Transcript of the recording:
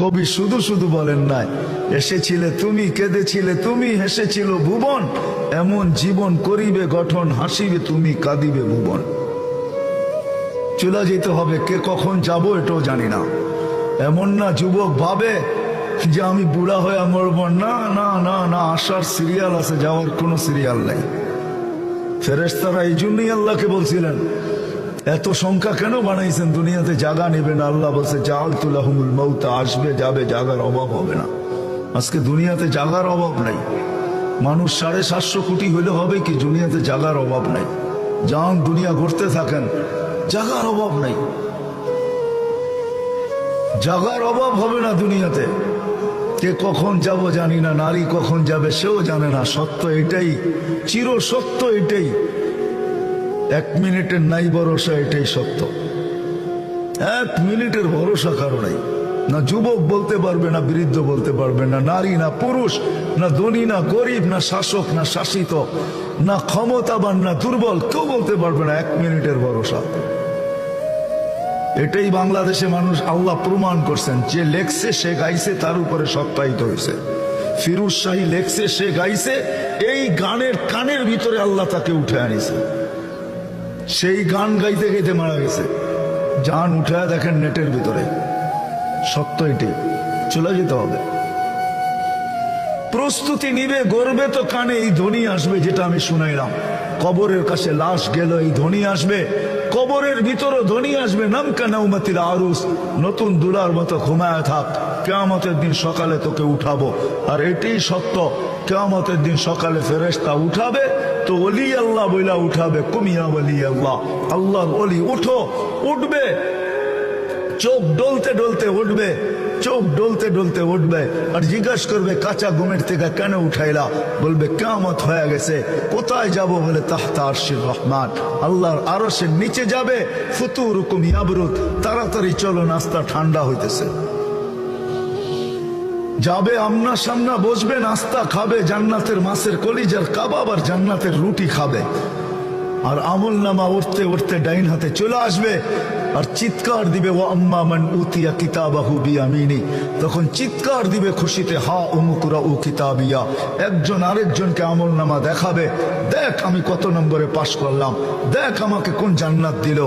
কবি শুধু শুধু বলেন নাই, এসেছিলে তুমি, কেঁদেছিলে তুমি, হেসেছিল ভুবন, এমন জীবন করিবে গঠন, হাসিবে তুমি, কাঁদিবে ভুবন। চলে যেতে হবে, কে কখন যাব এটাও জানি না। এমন না যুবক ভাবে যে আমি বুড়া হয়ে মরব, না না না না, আসার সিরিয়াল আছে, যাওয়ার কোনো সিরিয়াল নাই। ফেরেশতারা এই জন্যই আল্লাহকে বলছিলেন, এত সংখ্যা কেন বানাইছেন, দুনিয়াতে জায়গা নেবে না। আল্লাহ বলছে জাআলতু লাহুমুল মাউতা, আসবে যাবে, জায়গার অভাব হবে না। আজকে দুনিয়াতে জায়গার অভাব নাই। মানুষ 750 কোটি হইলে হবে কি, দুনিয়াতে জায়গার অভাব নাই। যান দুনিয়া ঘুরতে থাকেন, জায়গার অভাব নাই, জায়গার অভাব হবে না দুনিয়াতে। কে কখন যাব জানি না, নারী কখন যাবে সেও জানে না। সত্য এটাই, চির সত্য এটাই, 1 মিনিটের নাই ভরসা, এটাই সত্য। 1 মিনিটের ভরসা কারো নাই। না যুবক বলতে পারবে, না বৃদ্ধ বলতে পারবে, না নারী না পুরুষ, না ধনী না গরিব, না শাসক না শাসিত, না ক্ষমতাবান না দুর্বল, কেউ বলতে পারবে না 1 মিনিটের ভরসা। এটাই বাংলাদেশে মানুষ, আল্লাহ প্রমাণ করছেন, যে লেখছে সে গাইছে, তার উপরে সত্যায়িত হয়েছে। ফিরোজ শাহী লেখছে, সে গাইছে, এই গানের কানের ভিতরে আল্লাহ তাকে উঠে আনিছে। সেই গান গাইতে গাইতে মারা গেছে। জান উঠায় দেখেন নেটের ভিতরে। সত্য এটি, চলে যেতে হবে। প্রস্তুতি নিবে, গর্বে তো কানে এই ধ্বনি আসবে, যেটা আমি শুনাইলাম। কবরের কাছে লাশ গেল, এই ধ্বনি আসবে। কবরের ভিতরে ধ্বনি আসবে, নামকা নাউমাতিল আরুস, নতুন দুলার মতো ঘুমায় থাক, কিয়ামতের দিন সকালে তোকে উঠাবো। আর এটাই সত্য, কিয়ামতের দিন সকালে ফেরেশতা উঠাবে, তো ওলি আল্লাহ বইলা উঠাবে, কুমিয়া ওলি আল্লাহ, আল্লাহর ওলি উঠো, উঠবে। চোখ ডলতে ডলতে উঠবে, চোখ ডলতে ডলতে উঠবে, আর জিজ্ঞাসা করবে কাঁচা ঘুমের থেকে কেন উঠাইলা? বলবে কিয়ামত হয়ে গেছে। কোথায় যাব? বলে তাহতা আরশির রহমান, আল্লাহর আরশের নিচে যাবে। ফুতুরুকুম ইয়াবরুদ, তাড়াতাড়ি চলো, নাস্তা ঠান্ডা হইতেছে। যাবে আমনা সামনা, বসবে, নাস্তা খাবে, জান্নাতের মাছের কলিজার কাবাব আর জান্নাতের রুটি খাবে। আর আমল নামা উঠতে উঠতে ডাইন হাতে চলে আসবে, আর চিৎকার দিবে, ও আম্মা মান উতিয়া কিতাবাহু বিয়ামিনি। তখন চিৎকার দিবে খুশিতে, হা উমকুরা উ কিতাবিয়া। একজন আরেকজনকে আমল নামা দেখাবে, দেখ আমি কত নম্বরে পাশ করলাম, দেখ আমাকে কোন জান্নাত দিল।